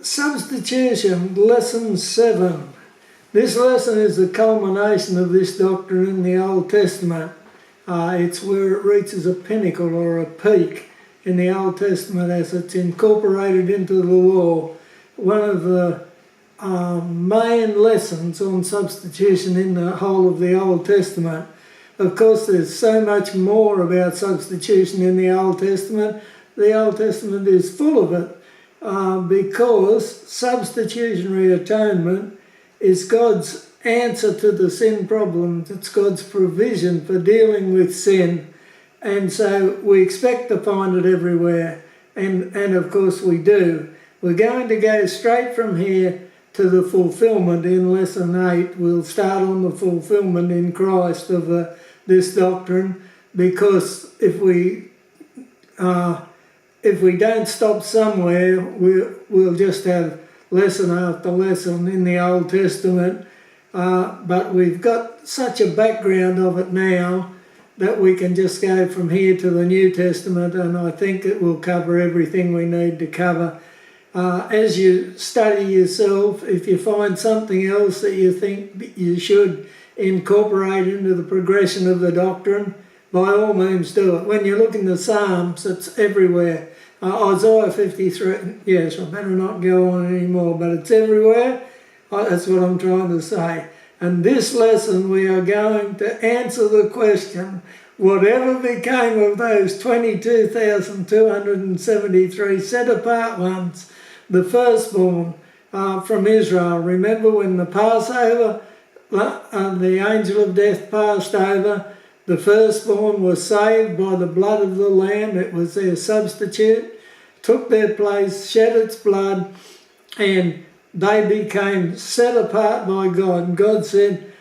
Substitution, Lesson 7. This lesson is the culmination of this doctrine in the Old Testament. It's where it reaches a pinnacle or a peak in the Old Testament as it's incorporated into the law. One of the main lessons on substitution in the whole of the Old Testament. Of course, there's so much more about substitution in the Old Testament. The Old Testament is full of it because substitutionary atonement is God's answer to the sin problem. It's God's provision for dealing with sin. And so we expect to find it everywhere. And of course we do. We're going to go straight from here to the fulfillment in Lesson 8. We'll start on the fulfillment in Christ of this doctrine, because if we don't stop somewhere, we'll just have lesson after lesson in the Old Testament. But we've got such a background of it now that we can just go from here to the New Testament, and I think it will cover everything we need to cover. As you study yourself, if you find something else that you think you should incorporate into the progression of the doctrine, by all means do it. When you look in the Psalms, it's everywhere. Isaiah 53, yes, I better not go on anymore, but it's everywhere. That's what I'm trying to say. And this lesson we are going to answer the question, whatever became of those 22,273 set-apart ones, the firstborn from Israel. Remember when the Passover, the angel of death passed over, the firstborn was saved by the blood of the Lamb. It was their substitute, took their place, shed its blood, and they became set apart by God. And God said,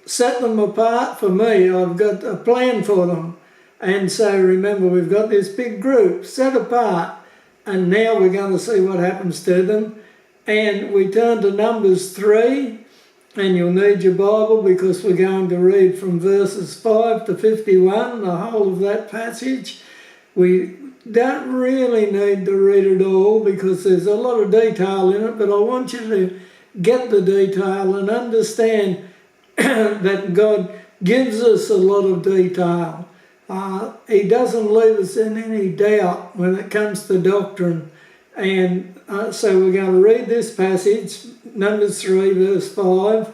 set them apart for me. I've got a plan for them. And so remember, we've got this big group set apart. And now we're going to see what happens to them. And we turn to Numbers 3. And you'll need your Bible because we're going to read from verses 5 to 51, the whole of that passage. We don't really need to read it all because there's a lot of detail in it, but I want you to get the detail and understand that God gives us a lot of detail. He doesn't leave us in any doubt when it comes to doctrine. And so we're going to read this passage, Numbers 3, verse 5,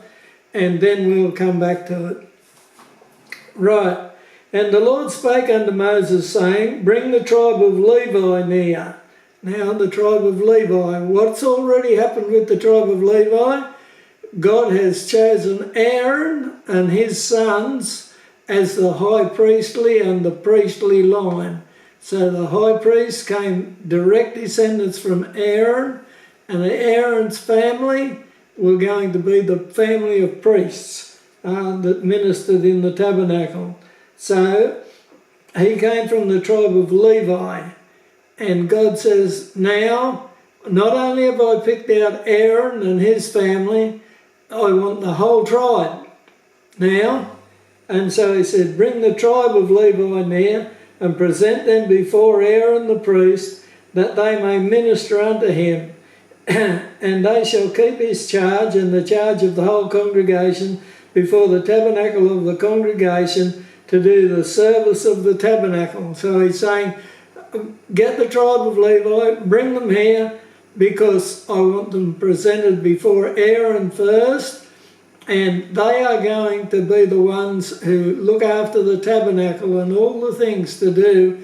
and then we'll come back to it. Right. And the Lord spake unto Moses, saying, bring the tribe of Levi near. Now the tribe of Levi. What's already happened with the tribe of Levi? God has chosen Aaron and his sons as the high priestly and the priestly line. So the high priest came direct descendants from Aaron, and Aaron's family were going to be the family of priests that ministered in the tabernacle. So he came from the tribe of Levi, and God says, now, not only have I picked out Aaron and his family, I want the whole tribe now. And so he said, bring the tribe of Levi near, and present them before Aaron the priest, that they may minister unto him. And they shall keep his charge and the charge of the whole congregation before the tabernacle of the congregation to do the service of the tabernacle. So he's saying, get the tribe of Levi, bring them here, because I want them presented before Aaron first, and they are going to be the ones who look after the tabernacle and all the things to do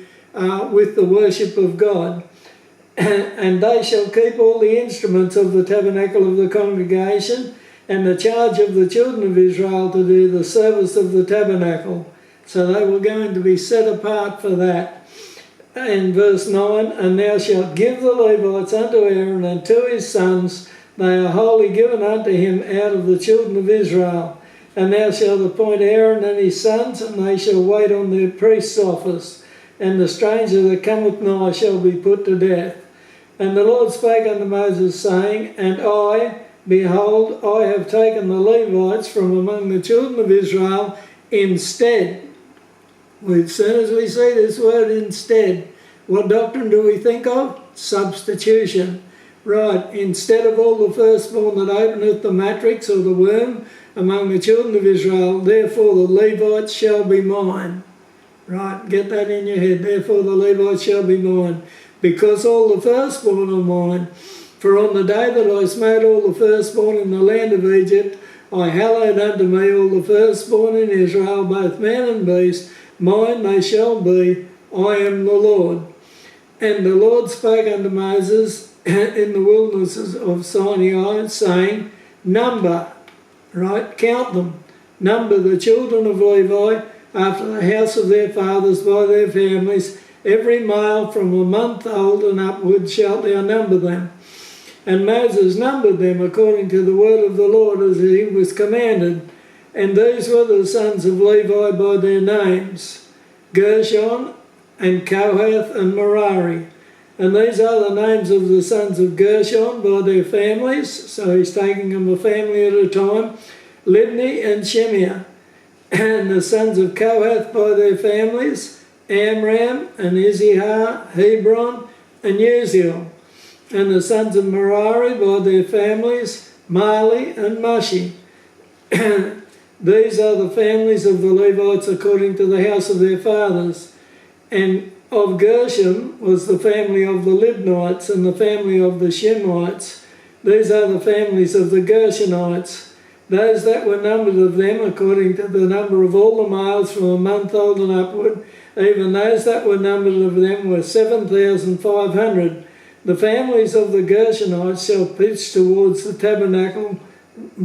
with the worship of God. And they shall keep all the instruments of the tabernacle of the congregation, and the charge of the children of Israel to do the service of the tabernacle. So they were going to be set apart for that. In verse 9, and thou shalt give the Levites unto Aaron and to his sons, they are wholly given unto him out of the children of Israel. And thou shalt appoint Aaron and his sons, and they shall wait on their priest's office. And the stranger that cometh nigh shall be put to death. And the Lord spake unto Moses, saying, and I, behold, I have taken the Levites from among the children of Israel instead. As soon as we see this word instead, what doctrine do we think of? Substitution. Right, instead of all the firstborn that openeth the matrix or the womb among the children of Israel, therefore the Levites shall be mine. Right, get that in your head. Therefore the Levites shall be mine, because all the firstborn are mine. For on the day that I smote all the firstborn in the land of Egypt, I hallowed unto me all the firstborn in Israel, both man and beast. Mine they shall be. I am the Lord. And the Lord spake unto Moses in the wilderness of Sinai, saying, number, right, count them, number the children of Levi after the house of their fathers by their families, every male from a month old and upward shalt thou number them. And Moses numbered them according to the word of the Lord as he was commanded. And these were the sons of Levi by their names, Gershon and Kohath and Merari. And these are the names of the sons of Gershon by their families, so he's taking them a family at a time, Libni and Shimea. And the sons of Kohath by their families, Amram and Izihar, Hebron and Uziel. And the sons of Merari by their families, Mali and Mushi. These are the families of the Levites according to the house of their fathers. And of Gershom was the family of the Libnites and the family of the Shemites. These are the families of the Gershonites. Those that were numbered of them according to the number of all the males from a month old and upward, even those that were numbered of them were 7,500. The families of the Gershonites shall pitch towards the tabernacle,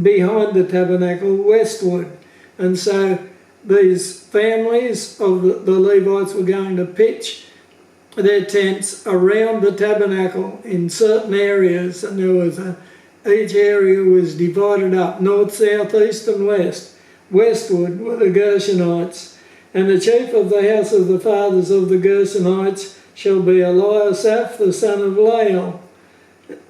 behind the tabernacle, westward. And so these families of the Levites were going to pitch their tents around the tabernacle in certain areas, and there was each area was divided up, north, south, east and west. Westward were the Gershonites. And the chief of the house of the fathers of the Gershonites shall be Eliasaph the son of Lael.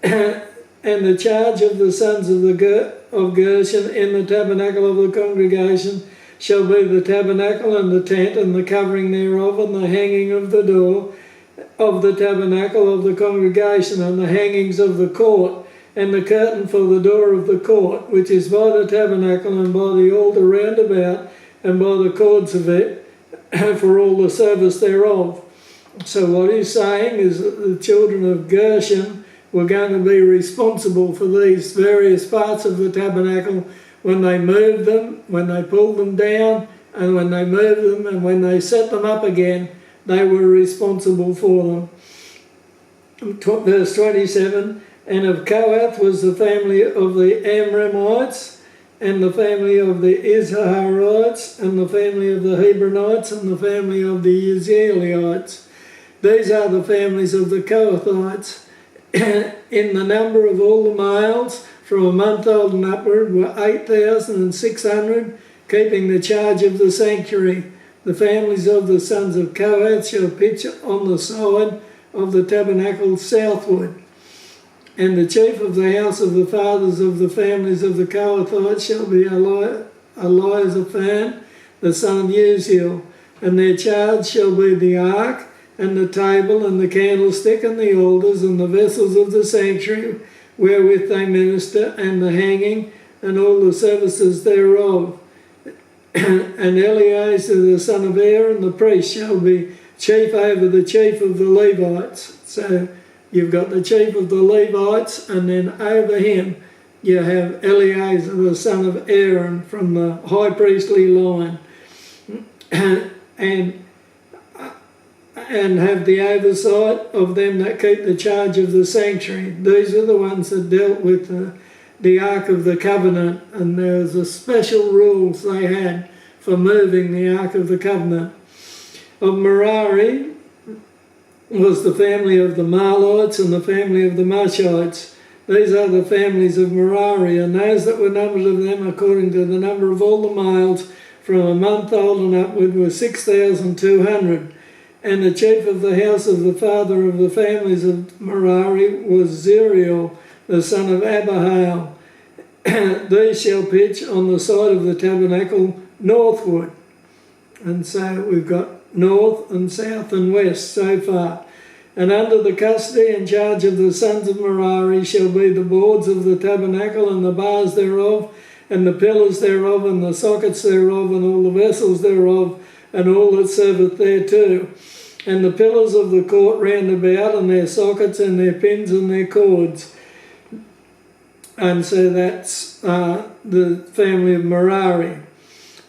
And the charge of the sons of Gershon in the tabernacle of the congregation shall be the tabernacle and the tent and the covering thereof and the hanging of the door of the tabernacle of the congregation and the hangings of the court and the curtain for the door of the court, which is by the tabernacle and by the altar round about and by the cords of it, for all the service thereof. So what he's saying is that the children of Gershon were going to be responsible for these various parts of the tabernacle when they moved them, when they pulled them down, and when they moved them, and when they set them up again, they were responsible for them. Verse 27, and of Kohath was the family of the Amramites, and the family of the Izharites, and the family of the Hebronites, and the family of the Uzzielites. These are the families of the Kohathites. In the number of all the males from a month old and upward were 8,600, keeping the charge of the sanctuary. The families of the sons of Kohath shall pitch on the side of the tabernacle southward. And the chief of the house of the fathers of the families of the Kohathites shall be Elizaphan, the son of Uziel. And their charge shall be the ark, and the table, and the candlestick, and the altars, and the vessels of the sanctuary, wherewith they minister, and the hanging, and all the services thereof. And Eleazar the son of Aaron the priest shall be chief over the chief of the Levites. So you've got the chief of the Levites, and then over him you have Eleazar the son of Aaron from the high priestly line. And have the oversight of them that keep the charge of the sanctuary. These are the ones that dealt with the Ark of the Covenant, and there was a special rules they had for moving the Ark of the Covenant. Of Merari was the family of the Mahlites and the family of the Mushites. These are the families of Merari, and those that were numbered of them according to the number of all the males from a month old and upward were 6,200. And the chief of the house of the father of the families of Merari was Zeriel, the son of Abihail. These shall pitch on the side of the tabernacle northward. And so we've got north and south and west so far. And under the custody and charge of the sons of Merari shall be the boards of the tabernacle, and the bars thereof, and the pillars thereof, and the sockets thereof, and all the vessels thereof, and all that serveth thereto, and the pillars of the court round about, and their sockets, and their pins, and their cords. And so that's the family of Merari.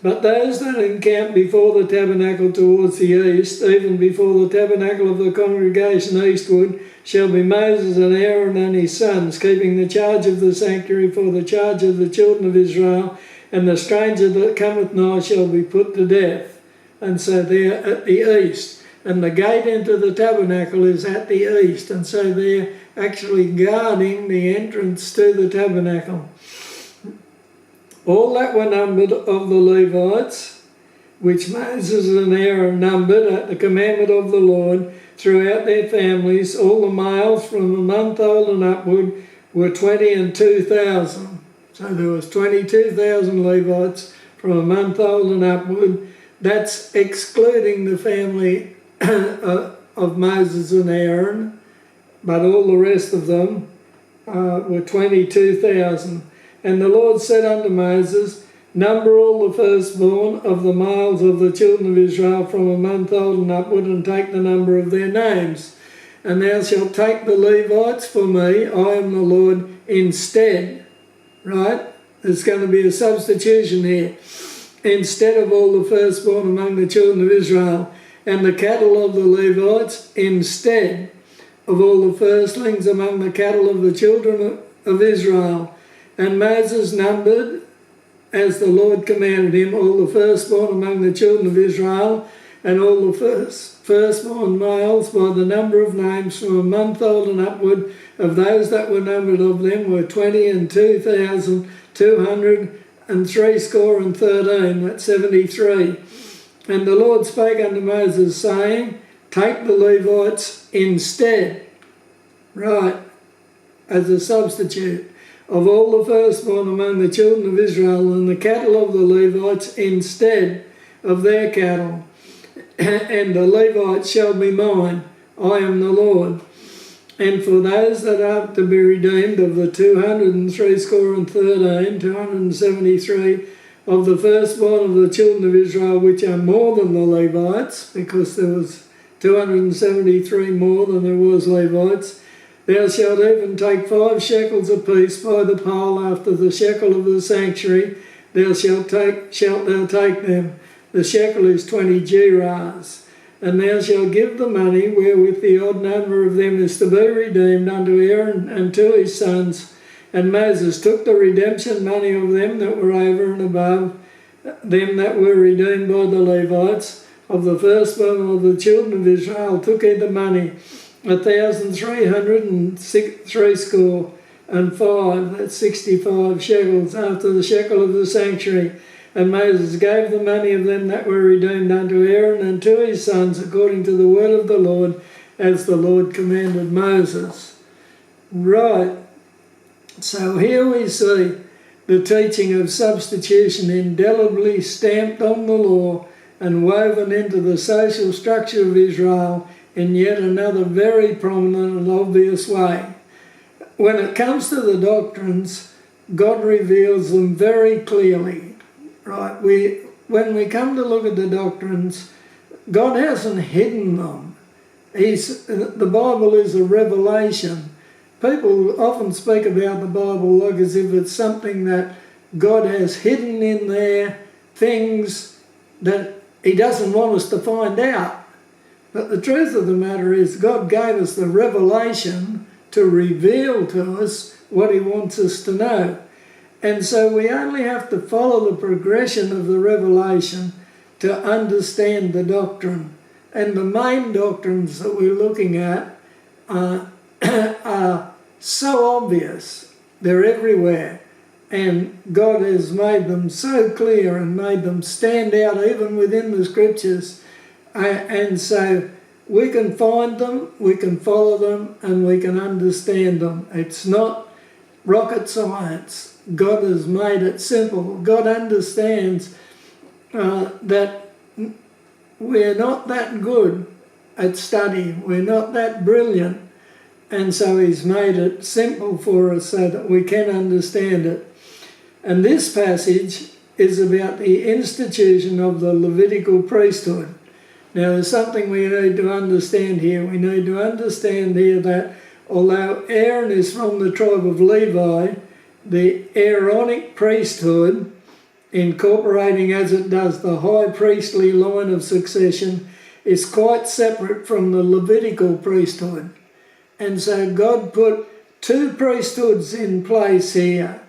But those that encamp before the tabernacle towards the east, even before the tabernacle of the congregation eastward, shall be Moses and Aaron and his sons, keeping the charge of the sanctuary for the charge of the children of Israel, and the stranger that cometh nigh shall be put to death. And so they're at the east. And the gate into the tabernacle is at the east, and so they're actually guarding the entrance to the tabernacle. All that were numbered of the Levites, which Moses and Aaron numbered at the commandment of the Lord throughout their families, all the males from a month old and upward were 22,000. So there was 22,000 Levites from a month old and upward. That's excluding the family of Moses and Aaron, but all the rest of them were 22,000. And the Lord said unto Moses, number all the firstborn of the males of the children of Israel from a month old and upward, and take the number of their names. And thou shalt take the Levites for me, I am the Lord, instead. Right? There's going to be a substitution here. Instead of all the firstborn among the children of Israel, and the cattle of the Levites, instead of all the firstlings among the cattle of the children of Israel. And Moses numbered, as the Lord commanded him, all the firstborn among the children of Israel, and all the firstborn males by the number of names from a month old and upward, of those that were numbered of them were 22,213. That's 73. And the Lord spake unto Moses, saying, take the Levites instead, right, as a substitute, of all the firstborn among the children of Israel, and the cattle of the Levites instead of their cattle. And the Levites shall be mine, I am the Lord. And for those that are to be redeemed of the 273 of the firstborn of the children of Israel, which are more than the Levites, because there was 273 more than there was Levites, thou shalt even take 5 shekels apiece by the pole after the shekel of the sanctuary. Shalt thou take them. The shekel is 20 gerahs. And thou shalt give the money wherewith the odd number of them is to be redeemed unto Aaron and to his sons. And Moses took the redemption money of them that were over and above them that were redeemed by the Levites, of the firstborn of the children of Israel, took he the money, 1,365, that's 65 shekels, after the shekel of the sanctuary. And Moses gave the money of them that were redeemed unto Aaron and to his sons, according to the word of the Lord, as the Lord commanded Moses. Right. So here we see the teaching of substitution indelibly stamped on the law and woven into the social structure of Israel in yet another very prominent and obvious way. When it comes to the doctrines, God reveals them very clearly. Right? When we come to look at the doctrines, God hasn't hidden them. The Bible is a revelation. People often speak about the Bible like as if it's something that God has hidden in there, things that he doesn't want us to find out. But the truth of the matter is God gave us the revelation to reveal to us what he wants us to know. And so we only have to follow the progression of the revelation to understand the doctrine. And the main doctrines that we're looking at are so obvious. They're everywhere. And God has made them so clear and made them stand out even within the scriptures. And so we can find them, we can follow them, and we can understand them. It's not rocket science. God has made it simple. God understands that we're not that good at study. We're not that brilliant. And so he's made it simple for us so that we can understand it. And this passage is about the institution of the Levitical priesthood. Now there's something we need to understand here. We need to understand here that although Aaron is from the tribe of Levi, the Aaronic priesthood, incorporating as it does the high priestly line of succession, is quite separate from the Levitical priesthood. And so God put two priesthoods in place here.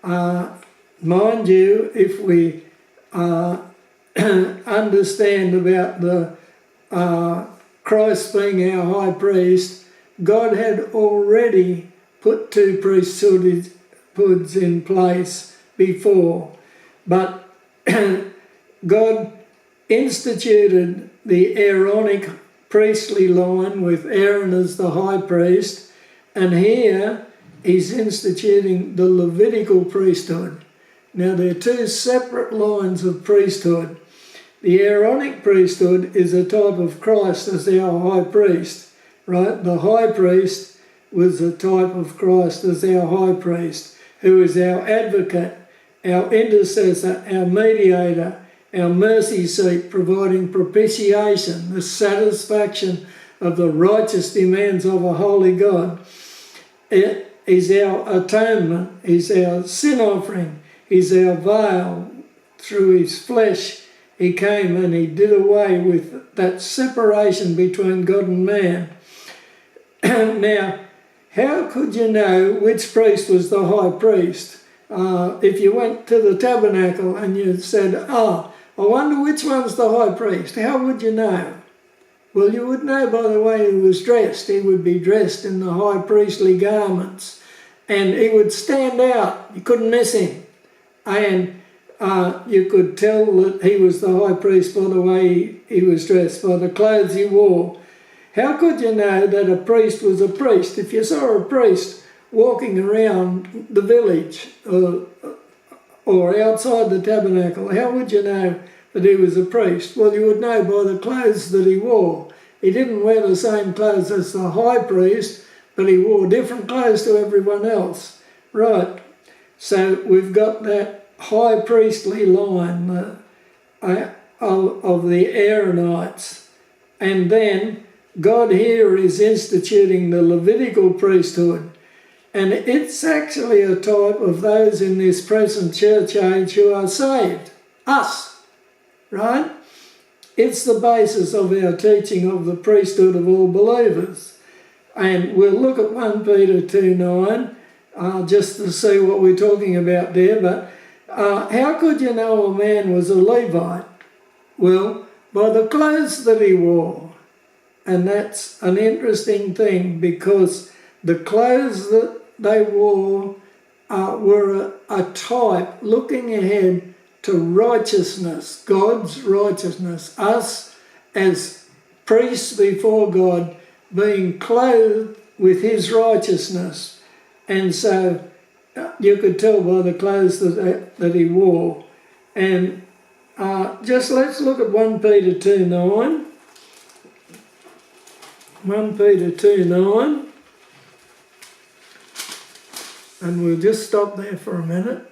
Mind you, if we understand about the Christ being our high priest, God had already put two priesthoods in place before. But God instituted the Aaronic priestly line with Aaron as the high priest, and here he's instituting the Levitical priesthood. Now they're two separate lines of priesthood. The Aaronic priesthood is a type of Christ as our high priest, right? The high priest was a type of Christ as our high priest, who is our advocate, our intercessor, our mediator, our mercy seat, providing propitiation, the satisfaction of the righteous demands of a holy God. It is our atonement, is our sin offering, is our veil. Through his flesh he came and he did away with that separation between God and man. Now, how could you know which priest was the high priest? If you went to the tabernacle and you said, I wonder which one's the high priest, how would you know? Well, you would know by the way he was dressed. He would be dressed in the high priestly garments and he would stand out. You couldn't miss him. And you could tell that he was the high priest by the way he was dressed, by the clothes he wore. How could you know that a priest was a priest? If you saw a priest walking around the village or outside the tabernacle, how would you know that he was a priest? Well, you would know by the clothes that he wore. He didn't wear the same clothes as the high priest, but he wore different clothes to everyone else. Right, so we've got that high priestly line of the Aaronites. And then God here is instituting the Levitical priesthood. And it's actually a type of those in this present church age who are saved. Us, right? It's the basis of our teaching of the priesthood of all believers. And we'll look at 1 Peter 2:9 just to see what we're talking about there. But how could you know a man was a Levite? Well, by the clothes that he wore. And that's an interesting thing because the clothes that they wore were a type looking ahead to righteousness, God's righteousness, us as priests before God being clothed with his righteousness. And so you could tell by the clothes that he wore. And just let's look at 1 Peter 2:9. 1 Peter 2:9. And we'll just stop there for a minute.